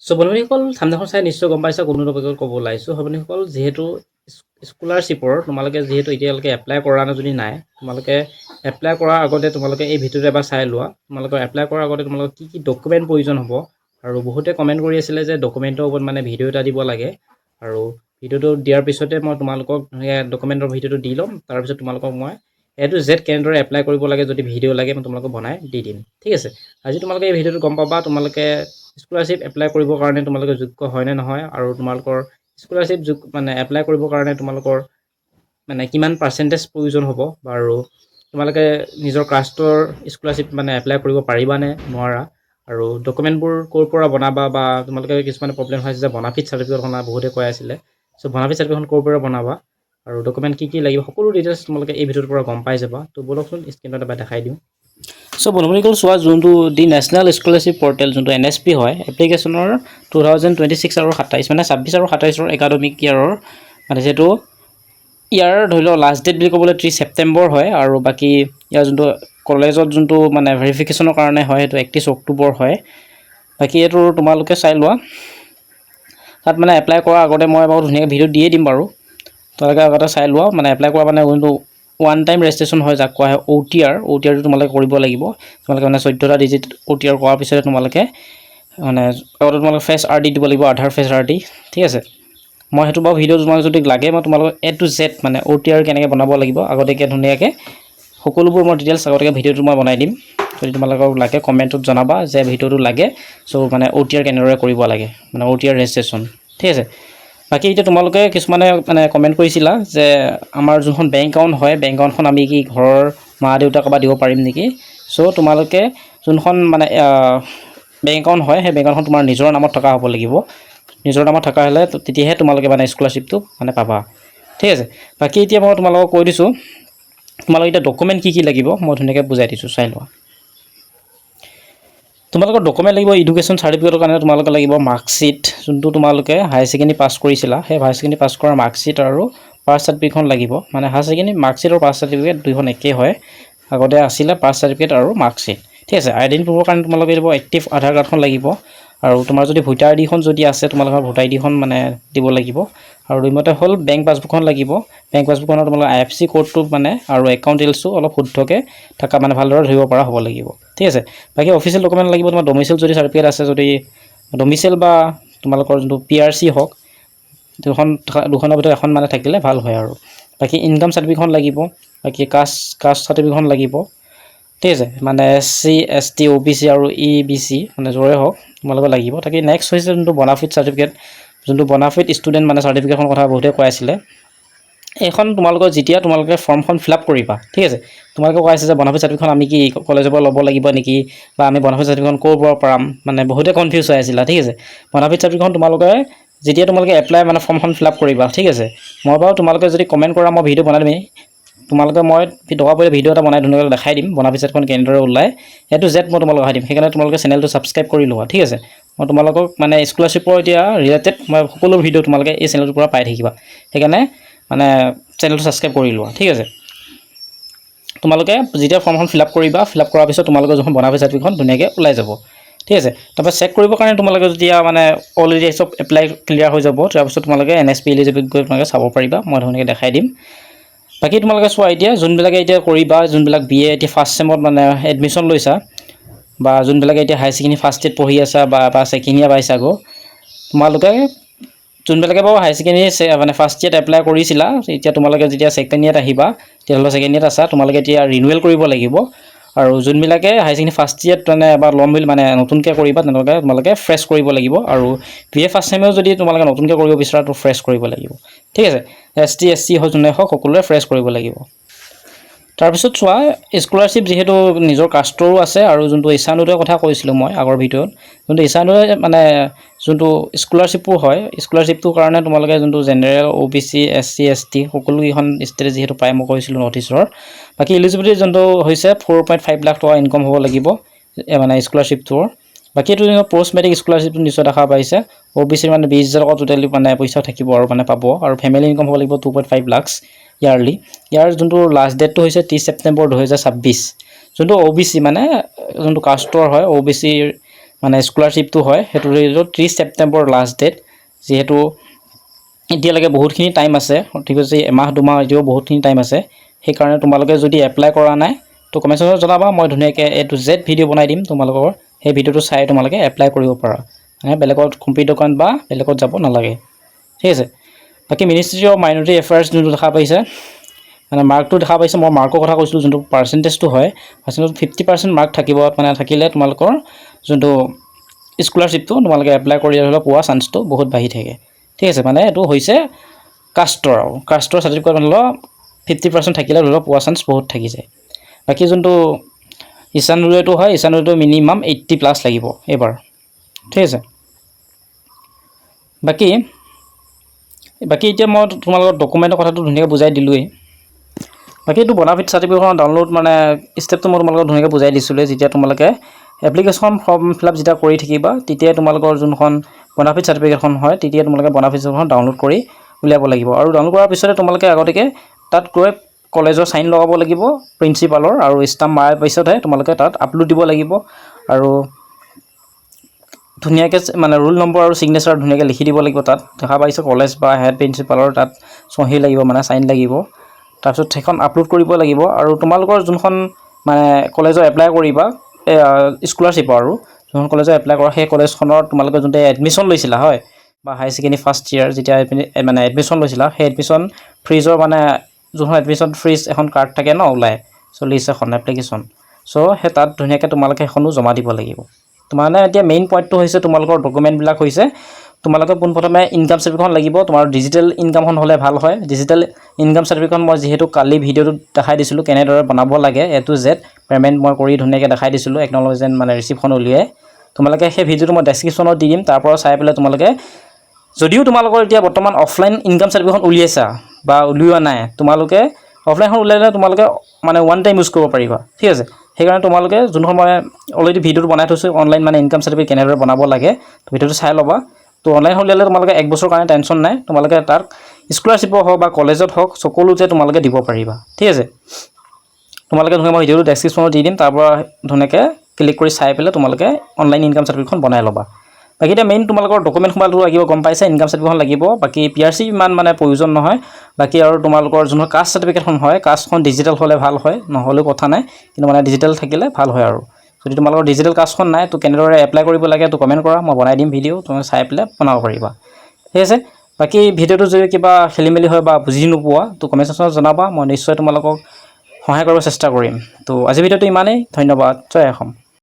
চ' বন্ধুসকল থাম্বনেইলখন চাই নিশ্চয় গম পাইছা কোনো টপিকত ক'ব ওলাইছোঁ বন্ধুসকল যিহেতু স্কলাৰশ্বিপৰ তোমালোকে যিহেতু এতিয়ালৈকে এপ্লাই কৰা যদি নাই তোমালোকে এপ্লাই কৰাৰ আগতে তোমালোকে এই ভিডিঅ'টো এবাৰ চাই লোৱা তোমালোকৰ এপ্লাই কৰাৰ আগতে তোমালোকৰ কি ডকুমেণ্ট প্ৰয়োজন হ'ব আৰু বহুতে কমেণ্ট কৰি আছিলে যে ডকুমেণ্টৰ ওপৰত মানে ভিডিঅ' এটা দিব লাগে আৰু ভিডিঅ'টো দিয়াৰ পিছতে মই তোমালোকক ডকুমেণ্টৰ ভিডিঅ'টো দি ল'ম তাৰপিছত তোমালোকক মই A to Z কেনেদৰে এপ্লাই কৰিব লাগে যদি ভিডিঅ' লাগে মই তোমালোকক বনাই দি দিম ঠিক আছে আজি তোমালোকে এই ভিডিঅ'টো গম পাবা তোমালোকে স্কলাৰশ্বিপ এপ্লাই কৰিবৰ কাৰণে তোমালোকে যোগ্য হয় নে নহয় আৰু তোমালোকৰ স্কলাৰশ্বিপ মানে এপ্লাই কৰিবৰ কাৰণে তোমালোকৰ মানে কিমান পাৰ্চেণ্টেজ প্ৰয়োজন হ'ব আৰু তোমালোকে নিজৰ কাষ্টৰ স্কলাৰশ্বিপ মানে এপ্লাই কৰিব পাৰিবা নে নোৱাৰা আৰু ডকুমেণ্টবোৰ ক'ৰ পৰা বনাবা বা তোমালোকে কিছুমান প্ৰব্লেম হৈছে যে বনাফিট চাৰ্টিফিকেটখন বহুতে কৈ আছিলে চ' বনাফিট চাৰ্টিফিকেটখন ক'ৰ পৰা বনাবা আৰু ডকুমেণ্ট কি লাগিব সকলো ডিটেইলছ তোমালোকে এই ভিডিঅ'ৰ পৰা গম পাই যাবা তো বলকচোন স্ক্ৰীনত এবাৰ দেখাই দিওঁ চ' বন্ধুসকল চোৱা যোনটো দি নেশ্যনেল স্কলাৰশ্বিপ পৰ্টেল যোনটো NSP হয় এপ্লিকেশ্যনৰ 2026 আৰু 27 মানে 26 আৰু 27ৰ একাডেমিক ইয়াৰৰ মানে যিহেতু ইয়াৰ ধৰি লওক লাষ্ট ডেট বুলি ক'বলৈ 30 ছেপ্টেম্বৰ হয় আৰু বাকী ইয়াৰ যোনটো কলেজত যোনটো মানে ভেৰিফিকেশ্যনৰ কাৰণে হয় সেইটো 31 অক্টোবৰ হয় বাকী এইটো তোমালোকে চাই লোৱা তাত মানে এপ্লাই কৰাৰ আগতে মই বাৰু ধুনীয়াকৈ ভিডিঅ' দিয়ে দিম বাৰু তোমালোকে আগতে চাই লোৱা মানে এপ্লাই কৰা মানে যোনটো ওৱান টাইম ৰেজিষ্ট্ৰেশ্যন হয় যাক কোৱা হয় OTR টো তোমালোকে কৰিব লাগিব তোমালোকে মানে 14টা ডিজিট OTR কৰাৰ পিছতে তোমালোকে মানে আগতে তোমালোকে ফেচ RD দিব লাগিব আধাৰ ফেচ RD ঠিক আছে মই সেইটো বাৰু ভিডিঅ' তোমাক যদি লাগে মই তোমালোকক A to Z মানে OTR কেনেকৈ বনাব লাগিব আগতীয়াকৈ ধুনীয়াকৈ সকলোবোৰ মই ডিটেইলছ আগতীয়াকৈ ভিডিঅ'টো মই বনাই দিম যদি তোমালোকক লাগে কমেণ্টত জনাবা যে ভিডিঅ'টো লাগে চ' মানে OTR কেনেদৰে কৰিব লাগে মানে OTR ৰেজিষ্ট্ৰেশ্যন ঠিক আছে বাকী এতিয়া তোমালোকে কিছুমানে মানে কমেণ্ট কৰিছিলা যে আমাৰ যোনখন বেংক একাউণ্ট হয় বেংক একাউণ্টখন আমি কি ঘৰৰ মা দেউতাক কাৰোবাক দিব পাৰিম নেকি চ' তোমালোকে যোনখন মানে বেংক একাউণ্ট হয় সেই বেংক একাউণ্টখন তোমাৰ নিজৰ নামত থকা হ'ব লাগিব নিজৰ নামত থকা হ'লে তেতিয়াহে তোমালোকে মানে স্কলাৰশ্বিপটো মানে পাবা ঠিক আছে বাকী এতিয়া মই তোমালোকক কৈ দিছোঁ তোমালোকে এতিয়া ডকুমেণ্ট কি লাগিব মই ধুনীয়াকৈ বুজাই দিছোঁ চাই লোৱা তোমালোকৰ ডকুমেণ্ট লাগিব এডুকেশ্যন চাৰ্টিফিকেটৰ কাৰণে তোমালোকে লাগিব মাৰ্কশ্বিট যোনটো তোমালোকে হায়াৰ ছেকেণ্ডেৰী পাছ কৰিছিলা সেই হায়াৰ ছেকেণ্ডেৰী পাছ কৰা মাৰ্কশ্বিট আৰু পাছ চাৰ্টিফিকেটখন লাগিব মানে হায়াৰ ছেকেণ্ডেৰী মাৰ্কশ্বিট আৰু পাছ চাৰ্টিফিকেট দুইখন একেই হয় আগতে আছিলে পাছ চাৰ্টিফিকেট আৰু মাৰ্কশ্বিট ঠিক আছে আইডেণ্টি প্ৰুফৰ কাৰণে তোমালোকে দিব এক্টিভ আধাৰ কাৰ্ডখন লাগিব আৰু তোমাৰ যদি ভোটাৰ আইডিখন যদি আছে তোমালোকৰ ভোটাৰ আইডিখন মানে দিব লাগিব আৰু দুইমতে হ'ল বেংক পাছবুকখন লাগিব বেংক পাছবুকখনৰ তোমালোকৰ IFSC কোডটো মানে আৰু একাউণ্ট ডিটেইলছটো অলপ শুদ্ধকৈ থকা মানে ভালদৰে ধৰিব পৰা হ'ব লাগিব ঠিক আছে বাকী অফিচিয়েল ডকুমেণ্ট লাগিব তোমাৰ ডমিচিল যদি চাৰ্টিফিকেট আছে যদি ডমিচিল বা তোমালোকৰ যোনটো PRC হওক দুখনৰ ভিতৰত এখন মানে থাকিলে ভাল হয় আৰু বাকী ইনকাম চাৰ্টিফিকেটখন লাগিব বাকী কাষ্ট চাৰ্টিফিকেটখন লাগিব ঠিক আছে মানে SC ST OBC আৰু EBC মানে য'ৰে হওক তোমালোকৰ লাগিব তাকে নেক্সট হৈছে যোনটো বনাফিট চাৰ্টিফিকেট যোনটো বনাফিট ষ্টুডেণ্ট মানে চাৰ্টিফিকেটখন কথা বহুতে কৈ আছিলে এইখন তোমালোকৰ যেতিয়া তোমালোকে ফৰ্মখন ফিল আপ কৰিবা ঠিক আছে তোমালোকে কৈ আছে যে বনাফিট চাৰ্টিফিকেটখন আমি কি কলেজৰ পৰা ল'ব লাগিব নেকি বা আমি বনাফিট চাৰ্টিফিকেটখন ক'ৰ পৰা পাম মানে বহুতে কনফিউজ হৈ আছিলা ঠিক আছে বনাফিট চাৰ্টিফিকেটখন তোমালোকে যেতিয়া তোমালোকে এপ্লাই মানে ফৰ্মখন ফিল আপ কৰিবা ঠিক আছে মই বাৰু তোমালোকে যদি কমেণ্ট কৰা মই ভিডিঅ' বনাই দিমেই তোমালোকে মই দৰকাৰ পৰিলে ভিডিঅ' এটা বনাই ধুনীয়াকৈ দেখাই দিম বনাফিট চাৰ্টিফিকেটখন কেনেদৰে ওলায় A to Z মই তোমালোকক দেখাই দিম সেইকাৰণে তোমালোকে চেনেলটো ছাবস্ক্ৰাইব কৰি লোৱা ঠিক আছে মই তোমালোকক মানে স্কলাৰশ্বিপৰ এতিয়া ৰিলেটেড মই সকলো ভিডিঅ' তোমালোকে এই চেনেলটোৰ পৰা পাই থাকিবা সেইকাৰণে মানে চেনেলটো ছাবস্ক্ৰাইব কৰি লোৱা ঠিক আছে তোমালোকে যেতিয়া ফৰ্মখন ফিল আপ কৰিবা ফিল আপ কৰাৰ পিছত তোমালোকৰ যোনখন বনাফিট চাৰ্টিফিকেটখন ধুনীয়াকৈ ওলাই যাব ঠিক আছে তাৰপৰা চেক কৰিবৰ কাৰণে তোমালোকে যেতিয়া মানে অলৰেডি চব এপ্লাই ক্লিয়াৰ হৈ যাব তাৰপিছত তোমালোকে NSP এলিজিবল গৈ তোমালোকে চাব পাৰিবা মই ধুনীয়াকৈ দেখাই দিম বাকী তোমালোকে চোৱা এতিয়া যোনবিলাকে এতিয়া কৰিবা যোনবিলাক BA এতিয়া ফাৰ্ষ্ট চেমত মানে এডমিশ্যন লৈছা বা যোনবিলাকে এতিয়া হায়াৰ ছেকেণ্ডেৰী ফাৰ্ষ্ট ইয়েৰত পঢ়ি আছা বা ছেকেণ্ড ইয়েৰ পাইছা গো তোমালোকে যোনবিলাকে বাৰু হায়াৰ ছেকেণ্ডেৰী মানে ফাৰ্ষ্ট ইয়েৰত এপ্লাই কৰিছিলা এতিয়া তোমালোকে যেতিয়া ছেকেণ্ড ইয়েৰত আহিবা তেতিয়াহ'লে ছেকেণ্ড ইয়েৰত আছা তোমালোকে এতিয়া ৰিনুৱেল কৰিব লাগিব আৰু যোনবিলাকে হায়াৰ ছেকেণ্ডেৰী ফাৰ্ষ্ট ইয়েৰত মানে এবাৰ ল'ম বুলি মানে নতুনকৈ কৰিবা তেনেকৈ তোমালোকে ফ্ৰেছ কৰিব লাগিব আৰু BA ফাৰ্ষ্ট চেমেও যদি তোমালোকে নতুনকৈ কৰিব বিচৰা তো ফ্ৰেছ কৰিব লাগিব ঠিক আছে ST SC হওক যোনে হওক সকলোৱে ফ্ৰেছ কৰিব লাগিব তাৰপিছত চোৱা স্কলাৰশ্বিপ যিহেতু নিজৰ কাষ্টৰো আছে আৰু যোনটো ইছানুদয়ৰ কথা কৈছিলোঁ মই আগৰ ভিডিঅ'ত যোনটো ইছানুদয় মানে যোনটো স্কলাৰশ্বিপো হয় স্কলাৰশ্বিপটোৰ কাৰণে তোমালোকে যোনটো জেনেৰেল OBC SC ST সকলোকেইখন ষ্টেটে যিহেতু পাই মই কৈছিলোঁ নৰ্থ ইষ্টৰ বাকী এলিজিবিলিটি যোনটো হৈছে 4.5 লাখ টকা ইনকাম হ'ব লাগিব মানে স্কলাৰশ্বিপটোৰ বাকী এইটো পষ্ট মেট্ৰিক স্কলাৰশ্বিপটো নিশ্চয় দেখা পাইছে OBCৰ মানে 20,000 টকা টোটেলি মানে পইচা থাকিব আৰু মানে পাব আৰু ফেমিলি ইনকাম হ'ব লাগিব 2.5 লাখ ইয়াৰলি ইয়াৰ যোনটো লাষ্ট ডেটটো হৈছে 30 ছেপ্টেম্বৰ 2026 যোনটো OBC মানে যোনটো কাষ্টৰ হয় OBCৰ মানে স্কলাৰশ্বিপটো হয় সেইটো 30 ছেপ্টেম্বৰ লাষ্ট ডেট যিহেতু এতিয়ালৈকে বহুতখিনি টাইম আছে ঠিক আছে এমাহ দুমাহ এতিয়াও বহুতখিনি টাইম আছে সেইকাৰণে তোমালোকে যদি এপ্লাই কৰা নাই তো কমেণ্ট ছেকশ্যনত জনাবা মই ধুনীয়াকৈ A to Z ভিডিঅ' বনাই দিম তোমালোকৰ সেই ভিডিঅ'টো চাই তোমালোকে এপ্লাই কৰিব পাৰা মানে বেলেগত কম্পিউটাৰ দোকান বা বেলেগত যাব নালাগে ঠিক আছে বাকী মিনিষ্ট্ৰি অফ মাইনৰিটি এফেয়াৰ্ছ যোনটো দেখা পাইছে মানে মাৰ্কটো দেখা পাইছে মই মাৰ্কৰ কথা কৈছিলোঁ যোনটো পাৰ্চেণ্টেজটো হয় পাৰ্চেণ্টেজ 50% মাৰ্ক থাকিব মানে থাকিলে তোমালোকৰ যোনটো স্কলাৰশ্বিপটো তোমালোকে এপ্লাই কৰি হ'লে পোৱা চান্সটো বহুত বাঢ়ি থাকে ঠিক আছে মানে এইটো হৈছে কাষ্টৰ আৰু কাষ্টৰ চাৰ্টিফিকেট মানে 50% থাকিলে ধৰি লওক পোৱা চান্স বহুত থাকি যায় বাকী যোনটো ঈশান উদয়টো হয় ঈশান উদয়টো মিনিমাম 80+ লাগিব এইবাৰ ঠিক আছে বাকী এতিয়া মই তোমালোকৰ ডকুমেণ্টৰ কথাটো ধুনীয়াকৈ বুজাই দিলোঁৱেই বাকী এইটো বনাফিট চাৰ্টিফিকেটখন ডাউনলোড মানে ষ্টেপটো মই তোমালোকক ধুনীয়াকৈ বুজাই দিছিলোঁ যেতিয়া তোমালোকে এপ্লিকেশ্যন ফৰ্ম ফিলআপ যেতিয়া কৰি থাকিবা তেতিয়াই তোমালোকৰ যোনখন বনাফিট চাৰ্টিফিকেটখন হয় তেতিয়া তোমালোকে বনাফিট চাৰ্টিফিকেটখন ডাউনলোড কৰি উলিয়াব লাগিব আৰু ডাউনলোড কৰাৰ পিছতে তোমালোকে আগতীয়াকৈ তাত গৈ কলেজৰ সাইন লগাব লাগিব প্ৰিন্সিপালৰ আৰু ষ্টাম্প মাৰাৰ পিছতহে তোমালোকে তাত আপলোড দিব লাগিব আৰু ধুনীয়াকৈ মানে ৰোল নম্বৰ আৰু সিগনেচাৰ ধুনীয়াকৈ লিখি দিব লাগিব তাত দেখা পাইছে কলেজ বা হেড প্ৰিন্সিপালৰ তাত সহি লাগিব মানে সাইন লাগিব তাৰপিছত সেইখন আপলোড কৰিব লাগিব আৰু তোমালোকৰ যোনখন মানে কলেজৰ এপ্লাই কৰিবা স্কলাৰশ্বিপৰ আৰু যোনখন কলেজৰ এপ্লাই কৰা সেই কলেজখনৰ তোমালোকে যোনটো এডমিশ্যন লৈছিলা হয় বা হাই ছেকেণ্ডেৰী ফাৰ্ষ্ট ইয়াৰ যেতিয়া মানে এডমিশ্যন লৈছিলা সেই এডমিশ্যন ফ্ৰিজৰ মানে যোনখন এডমিশ্যন ফ্ৰিজ এখন কাৰ্ড থাকে ন ওলাই চলিছে এখন এপ্লিকেশ্যন চ' সেই তাত ধুনীয়াকৈ তোমালোকে সেইখনো জমা দিব লাগিব মানে এতিয়া মেইন পইণ্টটো হৈছে তোমালোকৰ ডকুমেণ্টবিলাক হৈছে তোমালোকে পোনপ্ৰথমে ইনকাম চাৰ্টিফিকেটখন লাগিব তোমাৰ ডিজিটেল ইনকামখন হ'লে ভাল হয় ডিজিটেল ইনকাম চাৰ্টিফিকেটখন মই যিহেতু কালি ভিডিঅ'টোত দেখাই দিছিলোঁ কেনেদৰে বনাব লাগে A to Z পে'মেণ্ট মই কৰি ধুনীয়াকৈ দেখাই দিছিলোঁ একনলেজমেণ্ট মানে ৰিচিপ্টখন উলিয়াই তোমালোকে সেই ভিডিঅ'টো মই ডেছক্ৰিপশ্যনত দি দিম তাৰ পৰা চাই পেলাই তোমালোকে যদিও তোমালোকৰ এতিয়া বৰ্তমান অফলাইন ইনকাম চাৰ্টিফিকেটখন উলিয়াইছা বা উলিওৱা নাই তোমালোকে অফলাইনখন উলিয়ালে তোমালোকে মানে ওৱান টাইম ইউজ কৰিব পাৰিবা ঠিক আছে সেইকাৰণে তোমালোকে যোনখন মই অলৰেডি ভিডিঅ'টো বনাই থৈছোঁ অনলাইন মানে ইনকাম চাৰ্টিফিকেট কেনেদৰে বনাব লাগে ভিডিঅ'টো চাই ল'বা তো অনলাইন উলিয়ালে তোমালোকে 1 বছৰৰ কাৰণে টেনশ্যন নাই তোমালোকে তাক স্কলাৰশ্বিপৰ হওক বা কলেজত হওক সকলোতে তোমালোকে দিব পাৰিবা ঠিক আছে তোমালোকে ধুনীয়া মই ভিডিঅ'টো ডেছক্ৰিপশ্যনত দি দিম তাৰ পৰা ধুনীয়াকৈ ক্লিক কৰি চাই পেলাই তোমালোকে অনলাইন ইনকাম চাৰ্টিফিকেটখন বনাই ল'বা বাকী এতিয়া মেইন তোমালোকৰ ডকুমেণ্ট সোমালটো লাগিব গম পাইছে ইনকাম চাৰ্টিফিকেটখন লাগিব বাকী PRC ইমান মানে প্ৰয়োজন নহয় বাকী আৰু তোমালোকৰ যোনখন কাষ্ট চাৰ্টিফিকেটখন হয় কাষ্টখন ডিজিটেল হ'লে ভাল হয় নহ'লেও কথা নাই কিন্তু মানে ডিজিটেল থাকিলে ভাল হয় আৰু যদি তোমালোকৰ ডিজিটেল কাষ্টখন নাই তো কেনেদৰে এপ্লাই কৰিব লাগে তো কমেণ্ট কৰা মই বনাই দিম ভিডিঅ' তুমি চাই পেলাই বনাব পাৰিবা ঠিক আছে বাকী ভিডিঅ'টো যদি কিবা খেলিমেলি হয় বা বুজি নোপোৱা তো কমেণ্ট ছেকশ্যনত জনাবা মই নিশ্চয় তোমালোকক সহায় কৰিব চেষ্টা কৰিম তো আজি ভিডিঅ'টো ইমানেই ধন্যবাদ জয় অসম